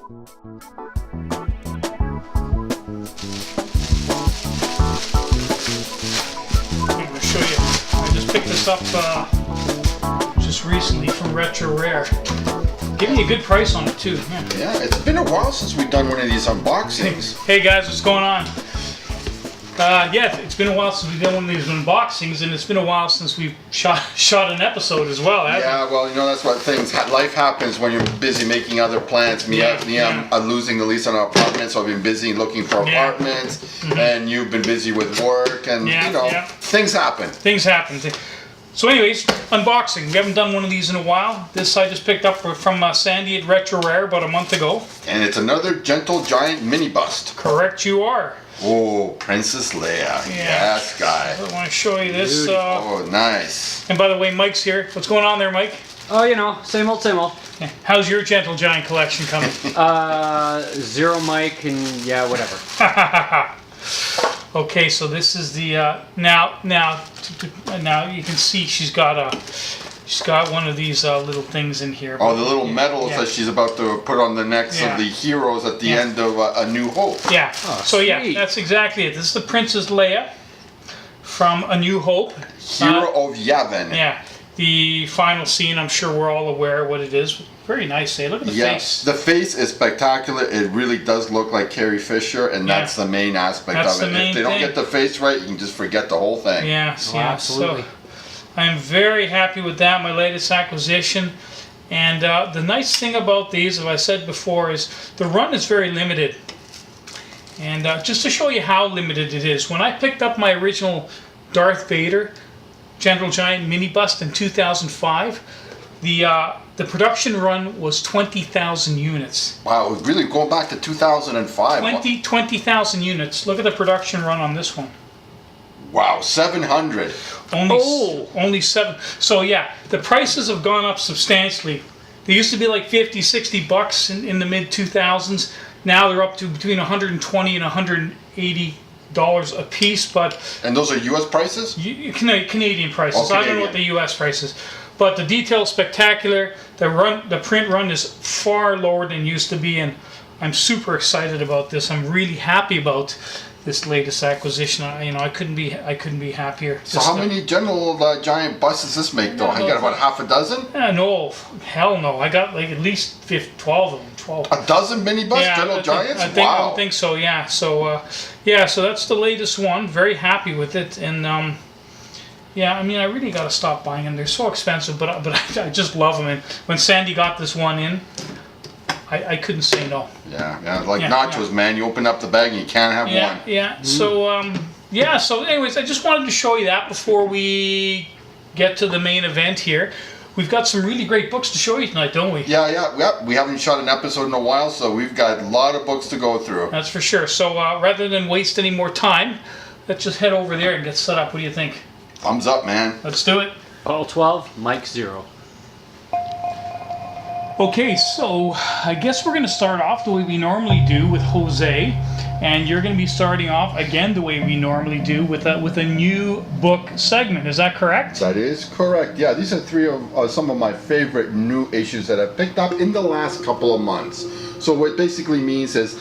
I'm going to show you. I just picked this up just recently from Retro Rare. Give me a good price on it too. Yeah, it's been a while since we've done one of these unboxings. Hey guys, what's going on? Yeah, it's been a while since we've done one of these unboxings, and it's been a while since we've shot an episode as well. Yeah, well, you know, that's what life happens when you're busy making other plans. I'm losing the lease on our apartment, so I've been busy looking for apartments, and you've been busy with work, and things happen. Things happen. So anyways, unboxing. We haven't done one of these in a while. This I just picked up from Sandy at Retro Rare about a month ago. And it's another Gentle Giant mini bust. Correct you are. Oh, Princess Leia. Yes, guy. I want to show you this. Oh, nice. And by the way, Mike's here. What's going on there, Mike? Oh, you know, same old, same old. Yeah. How's your Gentle Giant collection coming? Zero Mike and yeah, whatever. Okay, so this is the now you can see she's got one of these little things in here. Oh, the little medals that she's about to put on the necks of the heroes at the end of A New Hope. Yeah. Oh, so sweet. yeah, that's exactly it. This is the Princess Leia from A New Hope. Hero of Yavin. Yeah. The final scene, I'm sure we're all aware what it is. Very nice, eh? Look at the face. The face is spectacular. It really does look like Carrie Fisher, and that's the main aspect of it. If they don't get the face right, you can just forget the whole thing. Yeah, absolutely. So I'm very happy with that, my latest acquisition. And the nice thing about these, as I said before, is the run is very limited. And just to show you how limited it is, when I picked up my original Darth Vader Gentle Giant mini bust in 2005, the production run was 20,000 units. Wow, really going back to 2005. 20,000 units. Look at the production run on this one. Wow, 700. Only 7. So yeah, the prices have gone up substantially. They used to be like 50, 60 bucks in the mid 2000s. Now they're up to between 120 and 180 dollars a piece. And those are U.S. prices? Canadian prices. Oh, I don't know what the U.S. price is. But the detail's spectacular. The print run is far lower than it used to be, and I'm super excited about this. I'm really happy about this latest acquisition. I couldn't be happier. So how many Gentle Giant busts does this make, though? I got about half a dozen? No, hell no. I got like at least 12 of them. 12. A dozen mini busts, Gentle Giants? I think so. Yeah. So so that's the latest one. Very happy with it, and yeah, I mean, I really got to stop buying them. They're so expensive, but I just love them. And when Sandy got this one in, I couldn't say no. Yeah, like nachos, man. You open up the bag and you can't have one. Yeah. So so anyways, I just wanted to show you that before we get to the main event here. We've got some really great books to show you tonight, don't we? Yeah. We haven't shot an episode in a while, so we've got a lot of books to go through. That's for sure. So rather than waste any more time, let's just head over there and get set up. What do you think? Thumbs up, man. Let's do it. Paul 12, Mike 0. Okay, so I guess we're going to start off the way we normally do with Jose, and you're going to be starting off again the way we normally do with a new book segment. Is that correct? That is correct. Yeah, these are three of some of my favorite new issues that I've picked up in the last couple of months. So what it basically means is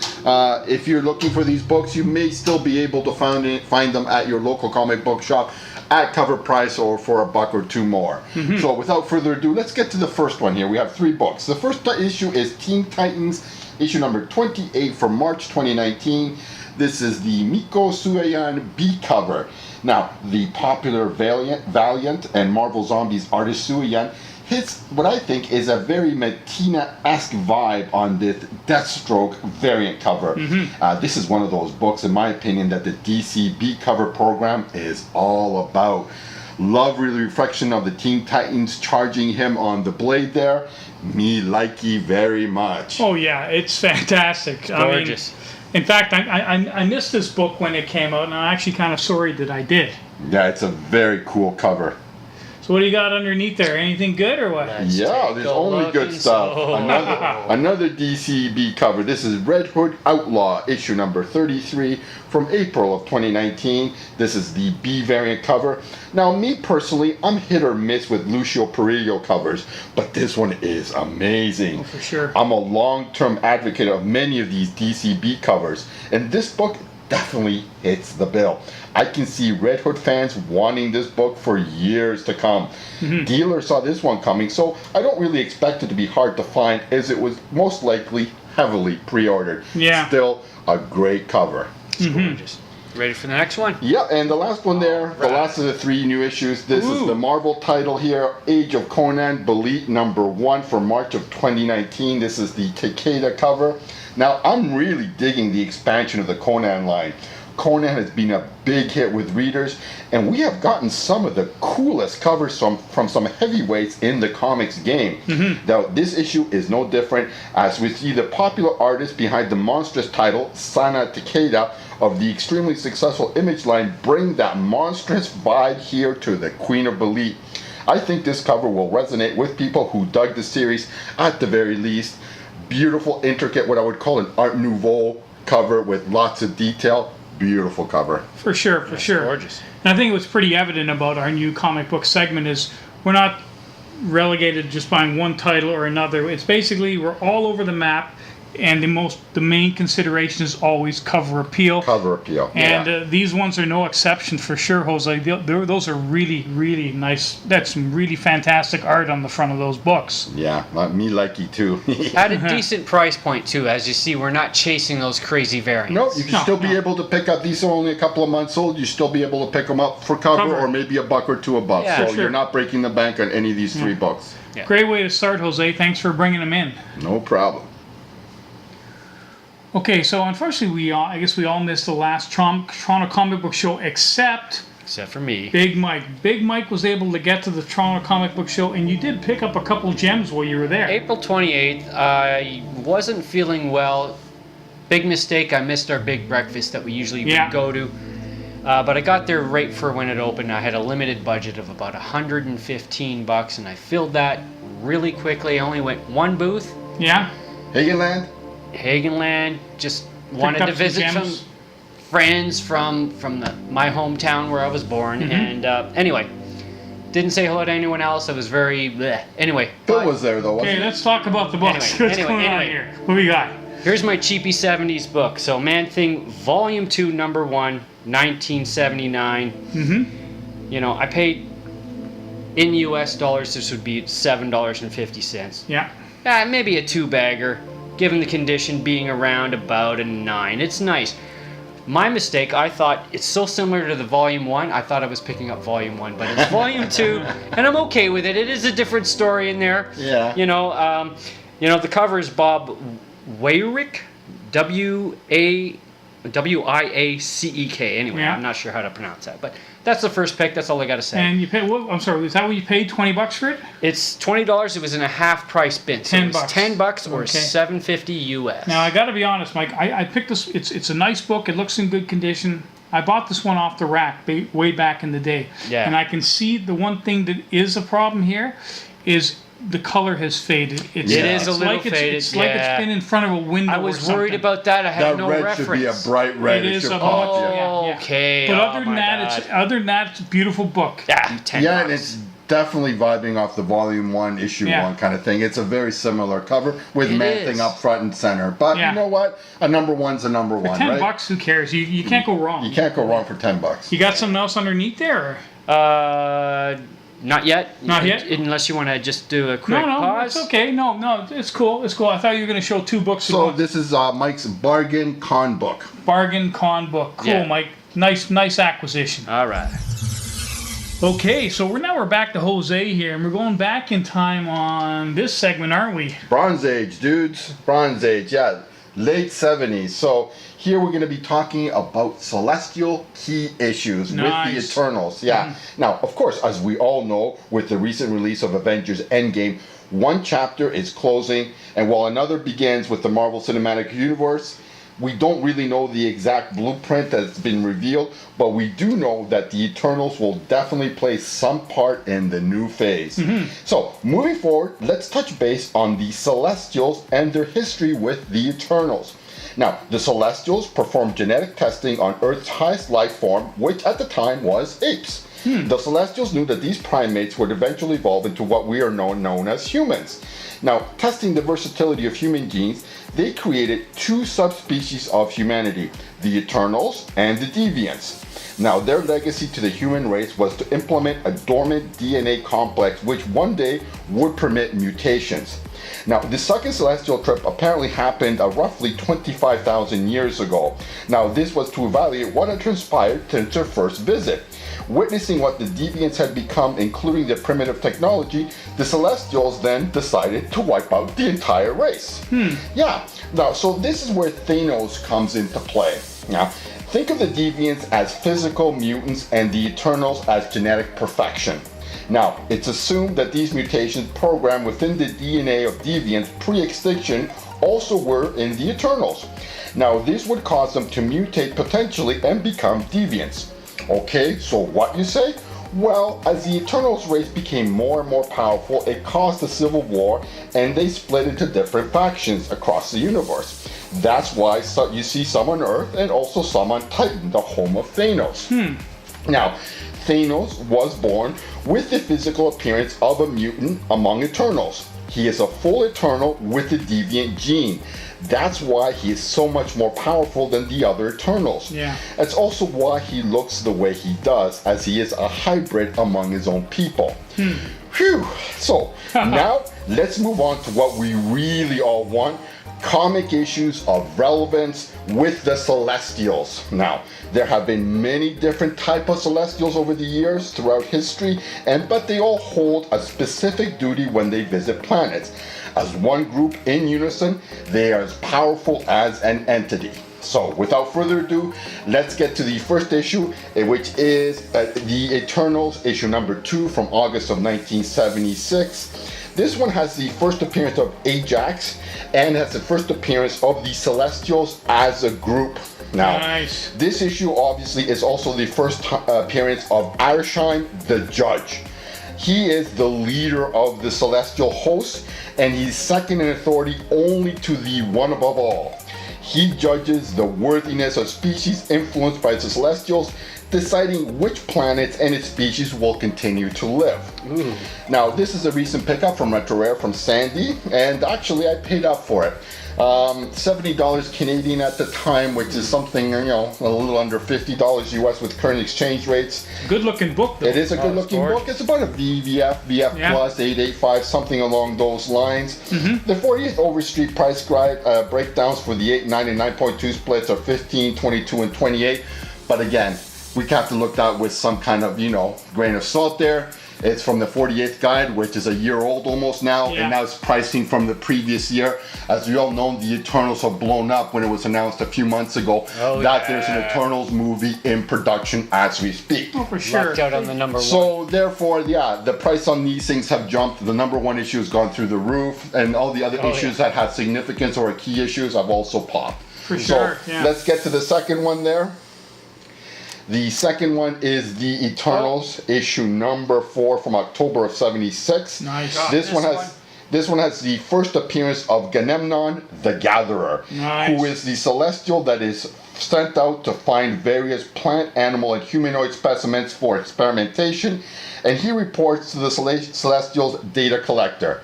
if you're looking for these books, you may still be able to find them at your local comic book shop at cover price or for $1 or $2 more. So without further ado, let's get to the first one here. We have 3 books. The first issue is Teen Titans, issue number 28 from March 2019. This is the Miko Sueyan B cover. Now, the popular Valiant and Marvel Zombies artist Sueyan hits what I think is a very Matina-esque vibe on this Deathstroke variant cover. This is one of those books, in my opinion, that the DC B cover program is all about. Lovely reflection of the Teen Titans charging him on the blade there. Me likey very much. Oh yeah, it's fantastic. Gorgeous. In fact, I missed this book when it came out, and I'm actually kind of sorry that I did. Yeah, it's a very cool cover. So what do you got underneath there? Anything good or what? Let's Yeah, take there's a only look good stuff. inside. Another DCB cover. This is Red Hood Outlaw, issue number 33 from April of 2019. This is the B variant cover. Now, me personally, I'm hit or miss with Lucio Perillo covers, but this one is amazing. For sure. I'm a long-term advocate of many of these DCB covers, and this book definitely hits the bill. I can see Red Hood fans wanting this book for years to come. Dealers saw this one coming, so I don't really expect it to be hard to find, as it was most likely heavily pre-ordered. Yeah. Still a great cover. It's gorgeous. Ready for the next one? Yeah, and the last one there, the Alright. last of the 3 new issues. This is Ooh. the Marvel title here, Age of Conan, Belit #1 for March of 2019. This is the Takeda cover. Now, I'm really digging the expansion of the Conan line. Conan has been a big hit with readers, and we have gotten some of the coolest covers from some heavyweights in the comics game. Now, this issue is no different, as we see the popular artist behind the monstrous title, Sana Takeda, of the extremely successful Image line, bring that monstrous vibe here to the Queen of Belit. I think this cover will resonate with people who dug the series at the very least. Beautiful, intricate, what I would call an Art Nouveau cover with lots of detail. Beautiful cover. For sure, for sure. Gorgeous. And I think what's pretty evident about our new comic book segment is we're not relegated to just buying one title or another. It's basically we're all over the map, and the main consideration is always cover appeal. Cover appeal. And yeah. These ones are no exception for sure, Jose. Those are really, really nice. That's some really fantastic art on the front of those books. Yeah, me likey too. At a decent price point too, as you see, we're not chasing those crazy variants. No, you can No, still be no. able to pick up. These are only a couple of months old. You still be able to pick them up for cover, Cover. or maybe $1 or $2. Yeah, so sure. you're not breaking the bank on any of these 3 books. Yeah. Great way to start, Jose. Thanks for bringing them in. No problem. Okay, so unfortunately, I guess we all missed the last Toronto Comic Book Show, except Except for me. Big Mike. Big Mike was able to get to the Toronto Comic Book Show, and you did pick up a couple gems while you were there. April 28th, I wasn't feeling well. Big mistake, I missed our big breakfast that we usually Yeah. go to. But I got there right for when it opened. I had a limited budget of about $115, and I filled that really quickly. I only went one booth, Yeah? Hagenland? Hagenland. Just wanted up to some visit gems? some friends from my hometown where I was born. And anyway, didn't say hello to anyone else. I was very bleh. Anyway, Phil was there though, wasn't Okay, he? let's talk about the books. Anyway, What's going on anyway. here? What we got? here's my cheapy 70s book. So Man-Thing Volume 2, Number 1, 1979. You know, I paid in US dollars, this would be $7.50. Yeah. Maybe a 2-bagger, given the condition being around about a 9. It's nice. My mistake, I thought it's so similar to the Volume 1, I thought I was picking up Volume 1, but it's Volume 2, and I'm okay with it. It is a different story in there. Yeah. You know, the cover is Bob Wyrick, Wiaceek. Anyway, Yeah. I'm not sure how to pronounce that, but that's the first pick. That's all I got to say. And you paid, well, I'm sorry, was that what you paid, $20 for it? It's $20. It was in a half price bin. So it was $10. $10 or Okay. $7.50 US. Now, I got to be honest, Mike, I picked this, it's a nice book, it looks in good condition. I bought this one off the rack way back in the day. Yeah. And I can see the one thing that is a problem here is the color has faded. It's, It is a it's little like faded, It's like yeah. it's been in front of a window. I was or something. worried about that. I had That no red reference. should be a bright red. It It is should a pop book, you. yeah. Okay. But oh other than my that, God. it's a beautiful book. Yeah, $10. Yeah, and it's definitely vibing off the Volume 1, Issue Yeah. 1 kind of thing. It's a very similar cover with It Man-Thing is. up front and center. But Yeah. you know what? A number one's a number one, $10, right? who cares? You can't go wrong. You can't go wrong for $10. You got something else underneath there? Not yet. Not yet? Unless you want to just do a quick No, pause. it's okay. No, it's cool. It's cool. I thought you were going to show 2 books. So at once. this is Mike's Bargain Con book. Bargain con book. Cool, Yeah. Mike. Nice acquisition. All right. Okay, so we're back to Jose here, and we're going back in time on this segment, aren't we? Bronze Age, dudes. Bronze Age, yeah. Late 70s. So here we're going to be talking about celestial key issues with the Nice. Eternals. Yeah. Now, of course, as we all know, with the recent release of Avengers Endgame, one chapter is closing, and while another begins with the Marvel Cinematic Universe, We don't really know the exact blueprint that's been revealed, but we do know that the Eternals will definitely play some part in the new phase. So, moving forward, let's touch base on the Celestials and their history with the Eternals. Now, the Celestials performed genetic testing on Earth's highest life form, which at the time was apes. The Celestials knew that these primates would eventually evolve into what we are known as humans. Now, testing the versatility of human genes, they created two subspecies of humanity, the Eternals and the Deviants. Now, their legacy to the human race was to implement a dormant DNA complex which one day would permit mutations. Now, the second celestial trip apparently happened roughly 25,000 years ago. Now, this was to evaluate what had transpired since their first visit. Witnessing what the Deviants had become, including their primitive technology, the Celestials then decided to wipe out the entire race. Yeah, now, so this is where Thanos comes into play. Now, think of the Deviants as physical mutants and the Eternals as genetic perfection. Now, it's assumed that these mutations programmed within the DNA of Deviants pre-extinction also were in the Eternals. Now, this would cause them to mutate potentially and become Deviants. Okay, so what you say? Well, as the Eternals race became more and more powerful, it caused a civil war and they split into different factions across the universe. That's why you see some on Earth and also some on Titan, the home of Thanos. Now, Thanos was born with the physical appearance of a mutant among Eternals. He is a full Eternal with the Deviant gene. That's why he is so much more powerful than the other Eternals. Yeah. That's also why he looks the way he does, as he is a hybrid among his own people. Phew. So, now let's move on to what we really all want. Comic issues of relevance with the Celestials. Now, there have been many different types of Celestials over the years throughout history, but they all hold a specific duty when they visit planets. As one group in unison, they are as powerful as an entity. So, without further ado, let's get to the first issue, which is the Eternals, issue number 2 from August of 1976. This one has the first appearance of Ajax and has the first appearance of the Celestials as a group. Now, Nice. this issue obviously is also the first appearance of Arisheim the Judge. He is the leader of the Celestial host, and he's second in authority only to the One Above All. He judges the worthiness of species influenced by the Celestials, deciding which planets and its species will continue to live. Now, this is a recent pickup from Retro Rare from Sandy, and actually I paid up for it. $70 Canadian at the time, which is something, a little under $50 US with current exchange rates. Good looking book, though. It is a good looking book. gorgeous. It's about a VF Yeah. plus, 885, something along those lines. The 40th Overstreet price breakdowns for the 8, 9, and 9.2 splits are 15, 22, and 28. But again, we have to look at that with some kind of, grain of salt there. It's from the 48th guide, which is a year old almost now, Yeah. and now it's pricing from the previous year. As we all know, the Eternals have blown up when it was announced a few months ago that there's an Eternals movie in production as we speak. Oh, for sure. Lucked out on the number one. So therefore, the price on these things have jumped. The number one issue has gone through the roof, and all the other issues that had significance or key issues have also popped. For sure, So yeah. let's get to the second one there. The second one is the Eternals, issue number 4 from October of '76. Nice. This one has the first appearance of Ganemnon the Gatherer, Nice. who is the Celestial that is sent out to find various plant, animal, and humanoid specimens for experimentation, and he reports to the Celestial's data collector.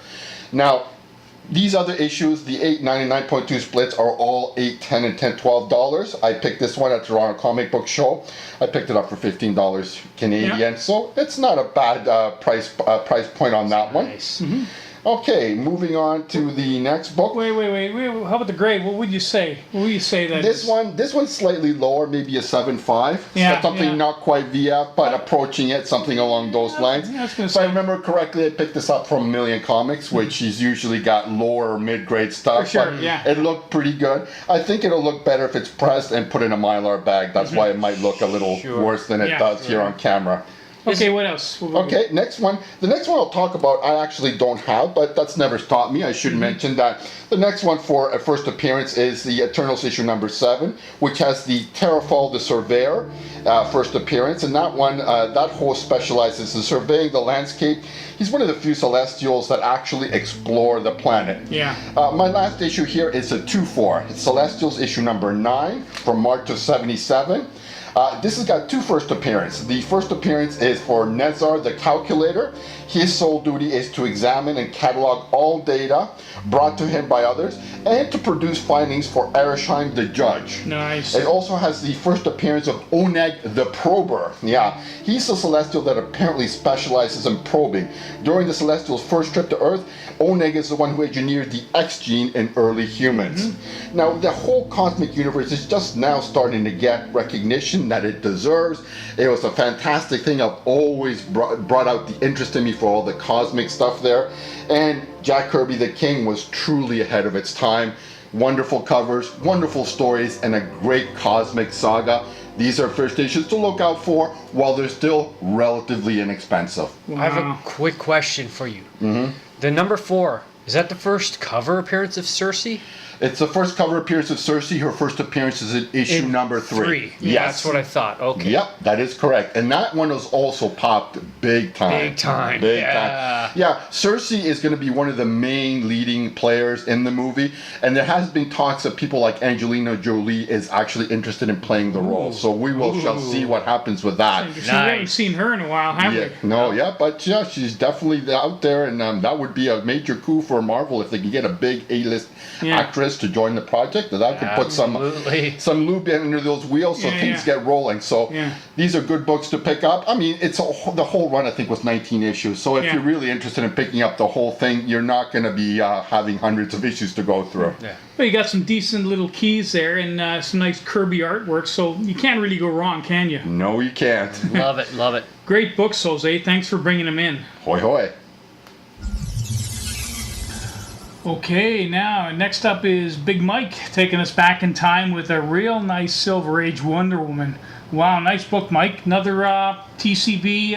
Now, these other issues, the 8, 9, and 9.2 splits, are all $8, $10, and $10, $12. I picked this one at Toronto Comic Book Show. I picked it up for $15 Canadian, so it's not a bad price point on that one. Nice. Okay, moving on to the next book. Wait. How about the grade? What would you say? What would you say that This is? one's slightly lower, maybe a 7.5. Yeah, Something yeah. not quite VF, but approaching it, something along those lines. I was gonna If I say- remember correctly, I picked this up from Million Comics, which he's usually got lower or mid-grade stuff. For sure, but yeah. It looked pretty good. I think it'll look better if it's pressed and put in a Mylar bag. That's why it might look a little Sure. worse than it Yeah, does here on camera. Okay, what else? Okay, next one. The next one I'll talk about, I actually don't have, but that's never stopped me. I should mention that the next one for a first appearance is the Eternals issue number 7, which has the Terrafall the Surveyor first appearance. And that one, that host specializes in surveying the landscape. He's one of the few Celestials that actually explore the planet. Yeah. My last issue here is a 2-4. It's Celestials issue number 9 from March of 77. This has got 2 first appearances. The first appearance is for Nezar the Calculator. His sole duty is to examine and catalog all data brought to him by others and to produce findings for Erisheim the Judge. Nice. It also has the first appearance of Oneg the Prober. Yeah, he's a Celestial that apparently specializes in probing. During the Celestial's first trip to Earth, Oneg is the one who engineered the X gene in early humans. Now, the whole cosmic universe is just now starting to get recognition that it deserves. It was a fantastic thing. I've always brought out the interest in me for all the cosmic stuff there. And Jack Kirby the King was truly ahead of its time. Wonderful covers, wonderful stories, and a great cosmic saga. These are first issues to look out for while they're still relatively inexpensive. I have a quick question for you. The number 4, is that the first cover appearance of Cersei? It's the first cover appearance of Cersei. Her first appearance is in issue number 3. Yeah, that's what I thought. Okay. Yep, that is correct. And that one was also popped big time. Big time. Big Yeah. time. Yeah, Cersei is going to be one of the main leading players in the movie. And there has been talks that people like Angelina Jolie is actually interested in playing the role. So we will shall see what happens with that. We haven't seen her in a while, have Yeah, we? no, yeah, but yeah, she's definitely out there, and that would be a major coup for Marvel if they could get a big A-list Yeah. actress to join the project. That could put Absolutely. some lube under those wheels so Yeah, things yeah. get rolling. So Yeah. these are good books to pick up. I mean, the whole run I think was 19 issues. So if Yeah. you're really interested in picking up the whole thing, you're not going to be having hundreds of issues to go through. Yeah. Well, you got some decent little keys there and some nice Kirby artwork, so you can't really go wrong, can you? No, you can't. Love it, love it. Great books, Jose. Thanks for bringing them in. Hoy hoy. Okay, now next up is Big Mike taking us back in time with a real nice Silver Age Wonder Woman. Wow, nice book, Mike. Another TCB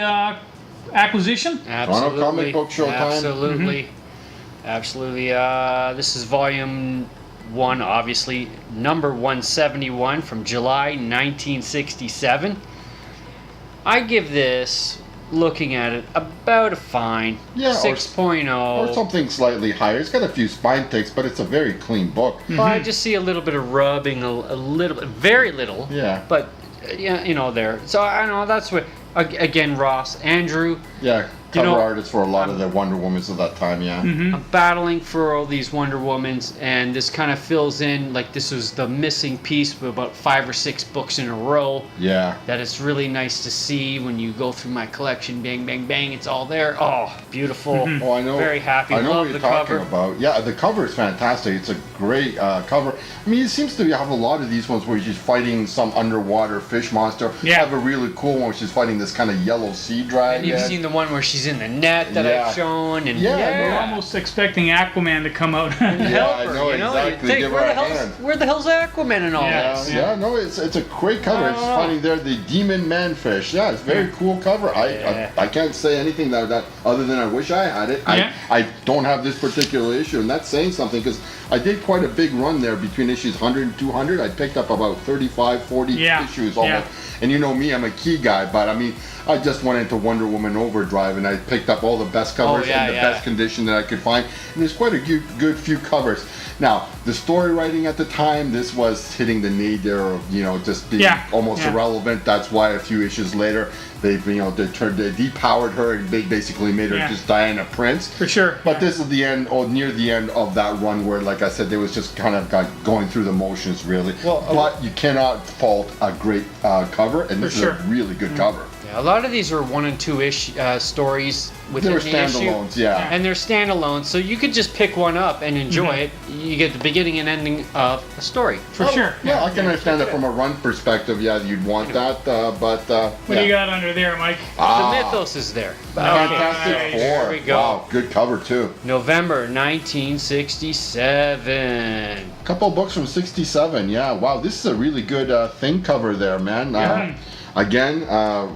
acquisition? Absolutely. Comic Book Show time? Absolutely. Absolutely. This is volume 1, obviously. Number 171 from July 1967. I give this, looking at it, about a fine. Yeah, or 6.0. Or something slightly higher. It's got a few spine ticks, but it's a very clean book. Well, I just see a little bit of rubbing, a little bit, very little. Yeah. But, yeah, there. So I know that's what, again, Ross, Andrew, Yeah, cover know, artists for a lot of the Wonder Womans of that time, yeah. I'm battling for all these Wonder Womans, and this kind of fills in like this was the missing piece of about 5 or 6 books in a row. Yeah. That it's really nice to see when you go through my collection. Bang, bang, bang! It's all there. Oh, beautiful. Oh, I know. Very happy. I know Love what you're the talking cover. about. Yeah, the cover is fantastic. It's a great cover. I mean, it seems to have a lot of these ones where she's fighting some underwater fish monster. Yeah. I have a really cool one where she's fighting this kind of yellow sea dragon. And you've seen the one where she's in the net that Yeah. I've shown, and Yeah, We're almost expecting Aquaman to come out. Yeah, help I her, know, you know? exactly. You think, Give her where, a the hell's, hand. where the hell's Aquaman and all Yeah. this? Yeah, no, it's a great cover. It's funny there, the demon manfish. Yeah, it's a very cool cover. I can't say anything that other than I wish I had it. Yeah. I don't have this particular issue, and that's saying something because I did quite a big run there between issues 100 and 200. I picked up about 35, 40 Yeah. issues almost. And you know me, I'm a key guy, but I mean, I just went into Wonder Woman Overdrive and I picked up all the best covers in the best condition that I could find. And there's quite a good few covers. Now, the story writing at the time, this was hitting the nadir of, just being almost irrelevant. That's why a few issues later, they depowered her and they basically made her just Diana Prince. For sure. But this is the end, or near the end of that run where, like I said, they was just kind of going through the motions, really. But you cannot fault a great cover, and this is a really good cover. Yeah, a lot of these are 1 and 2-ish stories within They're the standalones, issue. yeah. And they're standalones, so you could just pick one up and enjoy it. You get the beginning and ending of a story. For sure. Yeah, I can understand that from a run perspective. Yeah, you'd want that, but What do you got under there, Mike? The mythos is there. Fantastic Okay, Four. there we go. Wow, good cover too. November 1967. Couple books from '67. Yeah, wow, this is a really good thing cover there, man. Again,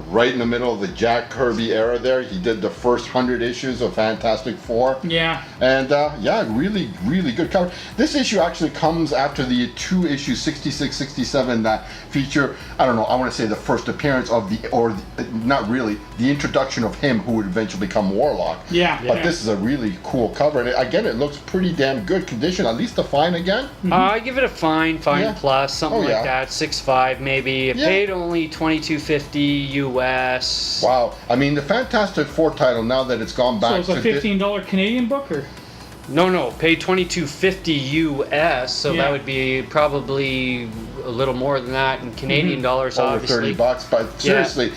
right in the middle of the Jack Kirby era there. He did the first 100 issues of Fantastic Four. Yeah. And yeah, really, really good cover. This issue actually comes after the 2 issues, 66, 67, that feature, I don't know, I want to say the first appearance of not really, the introduction of him who would eventually become Warlock. Yeah. But this is a really cool cover. And again, it looks pretty damn good condition, at least a fine again. I give it a fine Yeah. plus, something Oh, like yeah. that, 6.5 maybe. It Yeah. paid only $22.50 US. Wow. I mean, the Fantastic Four title, now that it's gone back So it's a to $15 Canadian book, or? No, paid $22.50 US, so Yeah. that would be probably a little more than that in Canadian dollars, over obviously. $30. But seriously,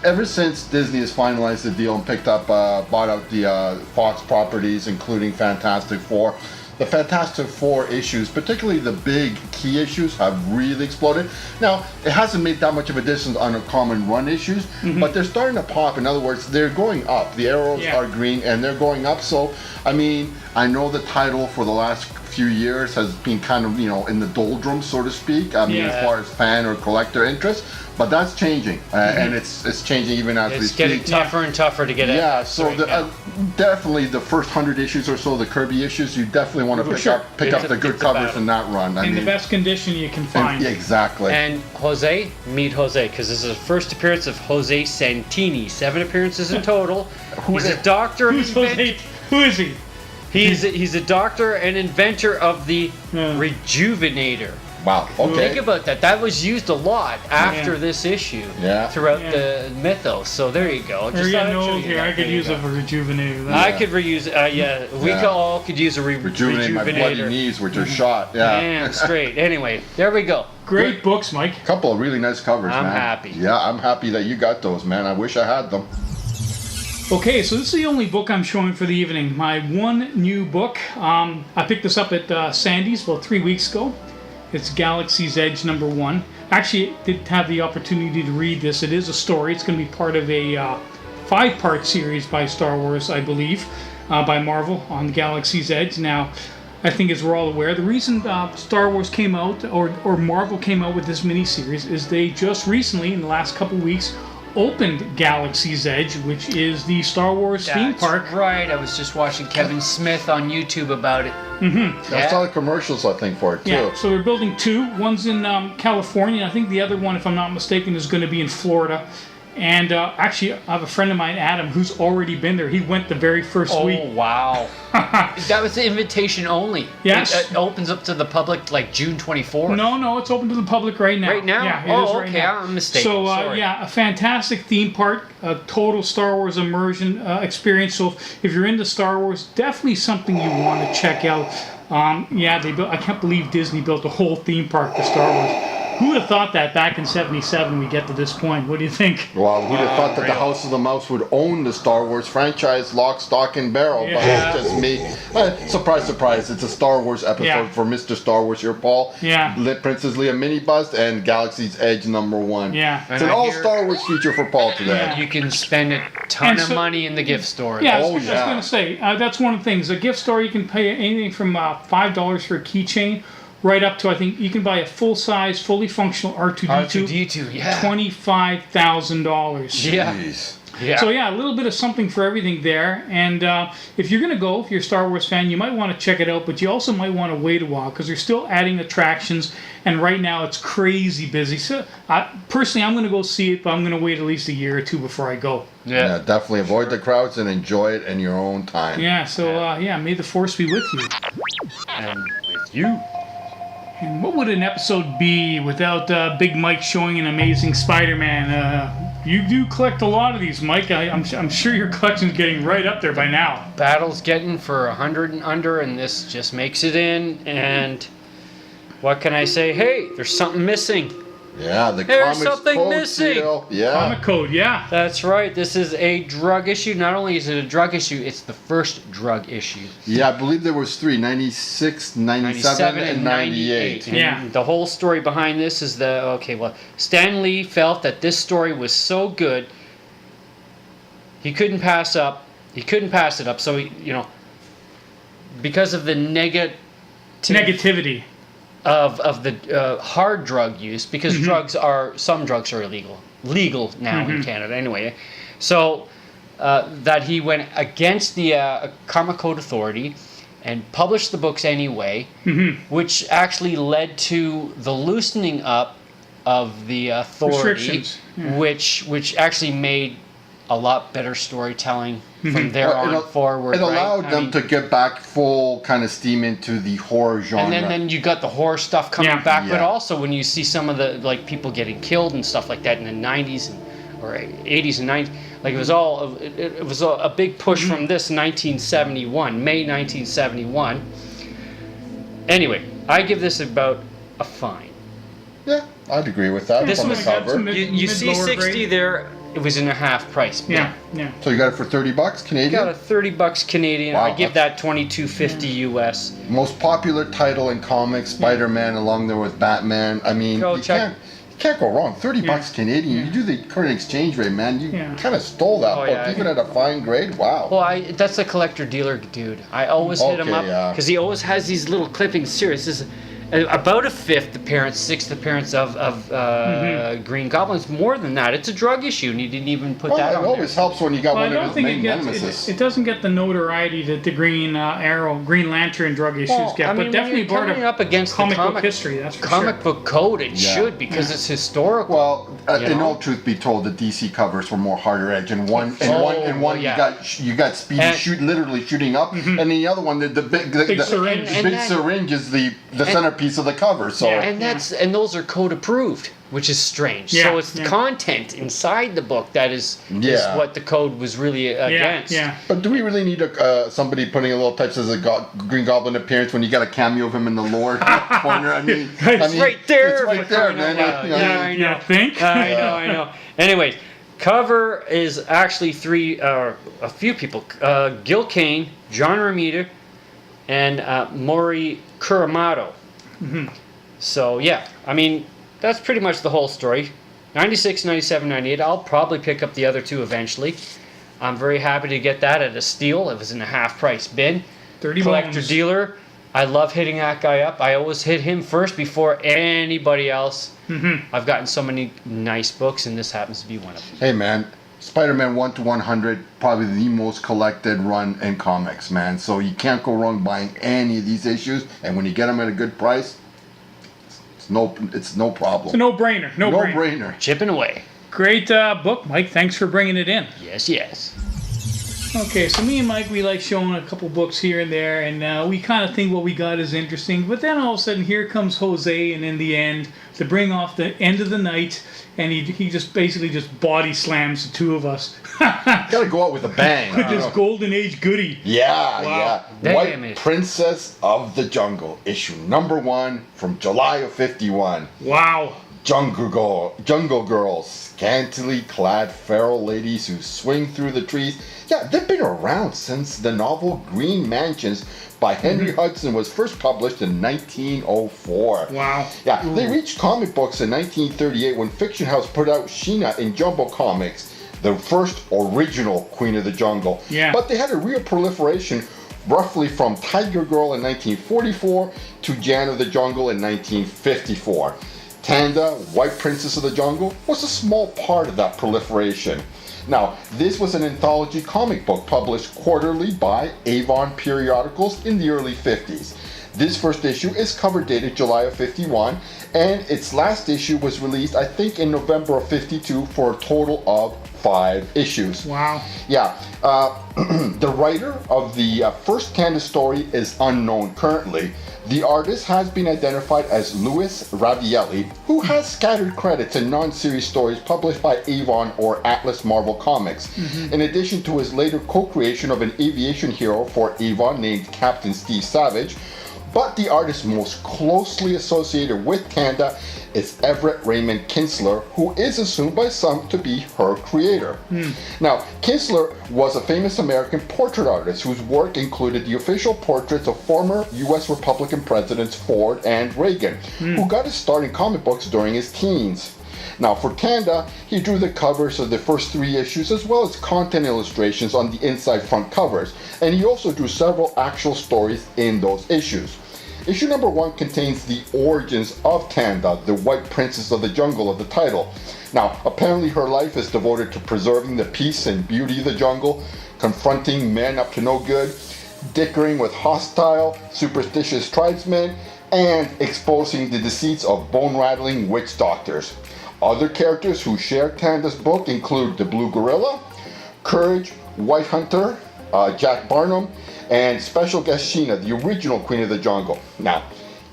ever since Disney has finalized the deal and bought out the Fox properties, including Fantastic Four, the Fantastic Four issues, particularly the big key issues, have really exploded. Now, it hasn't made that much of a difference on the common run issues, but they're starting to pop. In other words, they're going up. The arrows Yeah. are green and they're going up. So, I mean, I know the title for the last few years has been kind of, in the doldrums, so to speak. I mean, Yeah. as far as fan or collector interest, but that's changing, and it's changing even as we It's speak. getting tougher and tougher to get at. Yeah, so right now. definitely the first 100 issues or so, the Kirby issues, you definitely want to sure. pick up the good It's a covers battle. in that run. I In the mean, best condition you can find. yeah, exactly. And Jose, meet Jose, because this is the first appearance of Jose Santini. 7 appearances in total. He's a doctor. Who's Jose? Who is he? He's a doctor and inventor of the Yeah. Rejuvenator. Wow. Think Okay. about that. That was used a lot after Yeah. this issue. Yeah. Throughout Yeah. the mythos. So there you go. Or Just yeah, thought I'd no, show you here that. I could There you use go. a rejuvenator. I could reuse. Yeah, we Yeah. all could use a Rejuvenate my bloody rejuvenator. knees, which are shot. Yeah. Damn straight. Anyway, there we go. Great books, Mike. Couple of really nice covers, I'm man. happy. Yeah, I'm happy that you got those, man. I wish I had them. Okay, so this is the only book I'm showing for the evening. My one new book. I picked this up at Sandy's about 3 weeks ago. It's Galaxy's Edge #1. Actually, did have the opportunity to read this. It is a story. It's going to be part of a 5-part series by Star Wars, I believe, by Marvel on Galaxy's Edge. Now, I think as we're all aware, the reason Star Wars came out, or Marvel came out with this miniseries, is they just recently, in the last couple weeks, opened Galaxy's Edge, which is the Star Wars theme That's park. right. I was just watching Kevin Smith on YouTube about it. I saw the commercials, I think, for it too. Yeah, so they're building 2. One's in California. I think the other one, if I'm not mistaken, is going to be in Florida. And actually, I have a friend of mine, Adam, who's already been there. He went the very first week. Oh wow! That was the invitation only. Yes. It opens up to the public like June 24th. No, it's open to the public right now. Right now? Yeah, it Oh, is right okay, now. I'm mistaken. So, Sorry. yeah, a fantastic theme park, a total Star Wars immersion experience. So, if you're into Star Wars, definitely something you want to check out. Yeah, I can't believe Disney built a whole theme park for Star Wars. Who would have thought that back in '77 we get to this point? What do you think? Well, who'd have thought that the real. House of the Mouse would own the Star Wars franchise, lock, stock, and barrel? Yeah. But it's just me. Surprise, surprise! It's a Star Wars episode Yeah. for Mr. Star Wars here, Paul. Yeah. Princess Leia mini bust and Galaxy's Edge #1. Yeah. It's And an I all hear- Star Wars feature for Paul today. Yeah. You can spend a ton And of so- money in the gift store. Yeah, Oh, I was yeah. going to say, that's one of the things. A gift store, you can pay anything from $5 for a keychain right up to, I think, you can buy a full-size, fully functional R2-D2, R2D2, yeah. $25,000. Yeah. Jeez. Yeah. So yeah, a little bit of something for everything there. And if you're going to go, if you're a Star Wars fan, you might want to check it out, but you also might want to wait a while because they're still adding attractions. And right now it's crazy busy. So personally, I'm going to go see it, but I'm going to wait at least a year or 2 before I go. Yeah, yeah. definitely avoid the crowds and enjoy it in your own time. Yeah, so may the Force be with you. And with you. And what would an episode be without Big Mike showing an amazing Spider-Man? You do collect a lot of these, Mike. I'm sure your collection's getting right up there by now. Battle's getting for 100 and under, and this just makes it in. And what can I say? Hey, there's something missing. Yeah, the There's comics something code missing. seal. Yeah. Comic Code, yeah. That's right. This is a drug issue. Not only is it a drug issue, it's the first drug issue. Yeah, I believe there was 3, 96, 97, and 98. And Yeah. the whole story behind this is Stan Lee felt that this story was so good, he couldn't pass it up. So, because of the Negativity. of the hard drug use, because some drugs are legal now in Canada anyway. So that he went against the Karma Code Authority and published the books anyway, which actually led to the loosening up of the authority, Restrictions. which actually made a lot better storytelling from there on forward. It allowed right? them to get back full kind of steam into the horror genre. And then you got the horror stuff coming Yeah. back, but Yeah. also when you see some of the like people getting killed and stuff like that in the 90s or 80s and 90s, like it was a big push from this 1971, May 1971. Anyway, I give this about a fine. Yeah, I'd agree with that. This from was- the cover. Mid- You see lower 60 grade. there, it was in a half price. Yeah, yeah. So you got it for $30 Canadian? Got a $30 Canadian. Wow, I give that $22.50 US. Most popular title in comics, Spider-Man, along there with Batman. I mean, Go you check. can't go wrong. $30 Canadian. Yeah. You do the current exchange rate, man. You Yeah. kind of stole that Oh, book, yeah. even at a fine grade. Wow. Well, that's a collector dealer dude. I always hit him Okay, up yeah. because he always has these little clippings. Serious, this is about a fifth appearance, sixth appearance of Green Goblin's. More than that, it's a drug issue, and he didn't even put Well, that it on always there. helps when you got Well, I one don't of his think main it nemesis. it doesn't get the notoriety that the Green Arrow, Green Lantern drug issues Well, get, I mean, but definitely when you're part coming of up against comic the book history. That's for comic sure. book code. It Yeah. should because it's historical. Well, You in know? all truth be told, the DC covers were more harder edge. And one, yeah. you got Speedy And- literally shooting up, and the other one, the big syringe. the And big that- syringe is the centerpiece of the cover. So Yeah. and those are code approved, which is strange. Yeah, So it's the yeah. content inside the book that is Yeah. what the code was really Yeah, against. yeah. But do we really need somebody putting a little type says a Green Goblin appearance when you got a cameo of him in the lower corner? I mean, It's right there. It's right there, man. Yeah, You know, yeah, I know. You think? I know. Anyways, cover is actually a few people: Gil Kane, John Romita, and Mori Kuromoto. So yeah, I mean that's pretty much the whole story. 96, 97, 98. I'll probably pick up the other two eventually. I'm very happy to get that at a steal. It was in a half-price bin. 30 Collector bones. dealer. I love hitting that guy up. I always hit him first before anybody else. I've gotten so many nice books, and this happens to be one of them. hey man, Spider-Man 1 to 100, probably the most collected run in comics, man. So you can't go wrong buying any of these issues, and when you get them at a good price, it's no problem. It's a no-brainer. No-brainer. No-brainer. Chipping away. Great book, Mike. Thanks for bringing it in. Yes, yes. Okay, so me and Mike, we like showing a couple books here and there, and we kind of think what we got is interesting. But then all of a sudden, here comes Jose, and in the end, to bring off the end of the night, and he just basically just body slams the two of us Gotta go out with a bang. with you this know. golden age goodie. Yeah, Wow. yeah. Damn White it. Princess of the Jungle, issue number 1 from July of '51. Wow. Jungle girls, scantily clad feral ladies who swing through the trees. Yeah, they've been around since the novel Green Mansions by Henry Hudson was first published in 1904. Wow. Yeah, they reached comic books in 1938 when Fiction House put out Sheena in Jumbo Comics, the first original Queen of the Jungle. Yeah. But they had a real proliferation roughly from Tiger Girl in 1944 to Jan of the Jungle in 1954. Tanda, White Princess of the Jungle, was a small part of that proliferation. Now, this was an anthology comic book published quarterly by Avon Periodicals in the early 50s. This first issue is cover dated July of '51, and its last issue was released, I think, in November of '52 for a total of 5 issues. Wow. Yeah, the writer of the first Tanda story is unknown currently. The artist has been identified as Louis Ravielli, who has scattered credits in non-series stories published by Avon or Atlas Marvel Comics, in addition to his later co-creation of an aviation hero for Avon named Captain Steve Savage. But the artist most closely associated with Tanda is Everett Raymond Kinsler, who is assumed by some to be her creator. Now, Kinsler was a famous American portrait artist whose work included the official portraits of former US Republican presidents Ford and Reagan, who got his start in comic books during his teens. Now, for Tanda, he drew the covers of the first 3 issues as well as content illustrations on the inside front covers, and he also drew several actual stories in those issues. Issue number 1 contains the origins of Tanda, the White Princess of the Jungle of the title. Now, apparently her life is devoted to preserving the peace and beauty of the jungle, confronting men up to no good, dickering with hostile, superstitious tribesmen, and exposing the deceits of bone-rattling witch doctors. Other characters who share Tanda's book include the Blue Gorilla, Courage, White Hunter, Jack Barnum, and special guest Sheena, the original Queen of the Jungle. Now,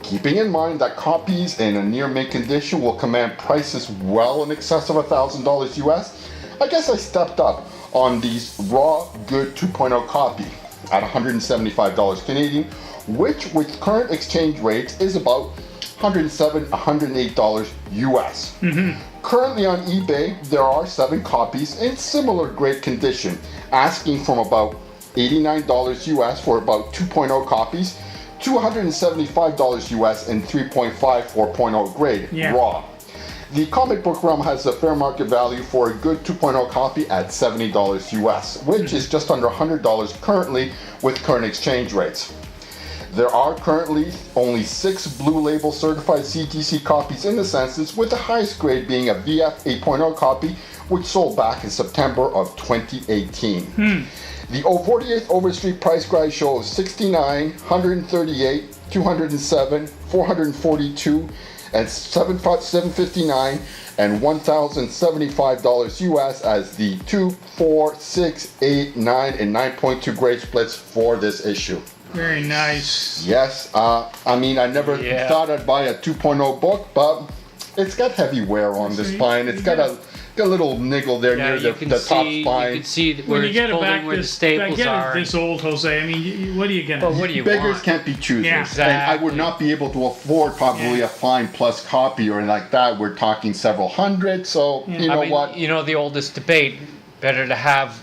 keeping in mind that copies in a near mint condition will command prices well in excess of $1,000 US, I guess I stepped up on these raw good 2.0 copy at $175 Canadian, which with current exchange rates is about $107, $108 US. Currently on eBay, there are 7 copies in similar great condition, asking from about $89 US for about 2.0 copies to $175 US in 3.5 4.0 grade raw. The comic book realm has a fair market value for a good 2.0 copy at $70 US, which is just under $100 currently with current exchange rates. There are currently only 6 Blue Label certified CGC copies in the census, with the highest grade being a VF 8.0 copy, which sold back in September of 2018. The 48th Overstreet price guide shows $69, $138, $207, $442, and $759 and $1,075 US as the 2, 4, 6, 8, 9, and 9.2 grade splits for this issue. Very nice. Yes, I mean, I never thought I'd buy a 2.0 book, but it's got heavy wear on the spine. It's got a little niggle there near the top spine. You can see where When you get it's it back pulling, where the this, staples are. this old, Jose, I mean, what are you gonna? But what do you Beggars want? can't be choosers. Yeah. And I would Exactly. not be able to afford probably a fine plus copy or like that. We're talking several hundred, so you know what? You know the oldest debate, better to have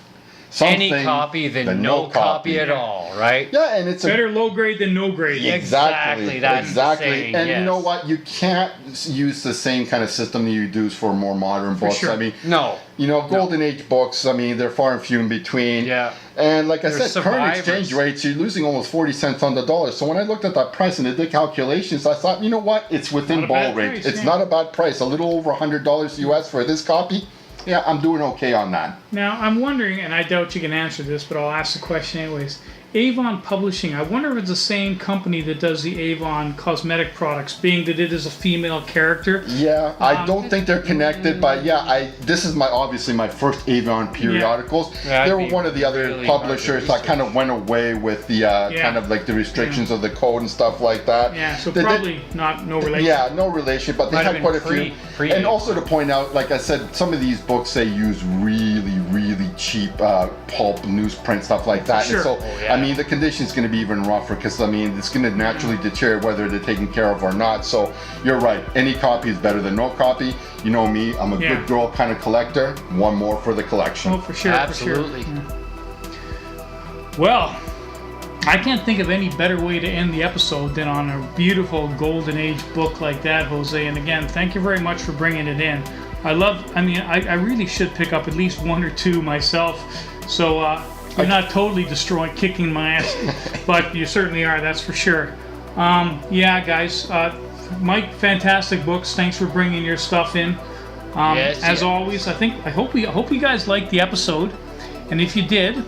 any Something copy than no copy at all, right? Yeah, and it's Better low grade than no grade. Exactly, that's the exactly. saying, And you yes. know what? You can't use the same kind of system that you do for more modern books. sure. I mean, No. you know, Golden Age books, I mean, they're far and few in between. Yeah. And like I They're said, current survivors. exchange rates, you're losing almost 40 cents on the dollar. So when I looked at that price and did the calculations, I thought, you know what? It's within Not a ball bad range. price, It's yeah. not a bad price. A little over $100 US for this copy. Yeah, I'm doing okay on that. Now, I'm wondering, and I doubt you can answer this, but I'll ask the question anyways. Avon Publishing, I wonder if it's the same company that does the Avon cosmetic products, being that it is a female character. Yeah, I don't think they're connected, but yeah, this is obviously my first Avon periodicals. Yeah, they I'd were be one of the other really publishers hard that to kind of went away with the kind of like the restrictions of the code and stuff like that. Yeah, so They did- probably no relation. Yeah, no relation, but they Might have had quite a been few. pre- And also to point out, like I said, some of these books they use really, really cheap pulp newsprint stuff like that. Sure. And so, Oh, yeah. I mean, the condition's going to be even rougher because I mean, it's going to naturally deteriorate whether they're taken care of or not. So you're right. Any copy is better than no copy. You know me, I'm a Yeah. good girl kind of collector. One more for the collection. Oh, for sure, Absolutely. for sure. Well, I can't think of any better way to end the episode than on a beautiful Golden Age book like that, Jose. And again, thank you very much for bringing it in. I really should pick up at least 1 or 2 myself. So you're not totally destroying, kicking my ass, but you certainly are, that's for sure. Yeah, guys, Mike, fantastic books. Thanks for bringing your stuff in. As always, I hope you guys liked the episode. And if you did,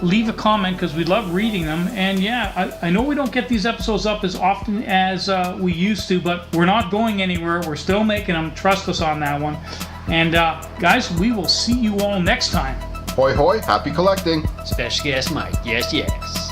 leave a comment because we love reading them. And yeah, I know we don't get these episodes up as often as we used to, but we're not going anywhere. We're still making them. Trust us on that one. And guys, we will see you all next time. Hoi hoi, happy collecting. Special guest Mike. Yes, yes.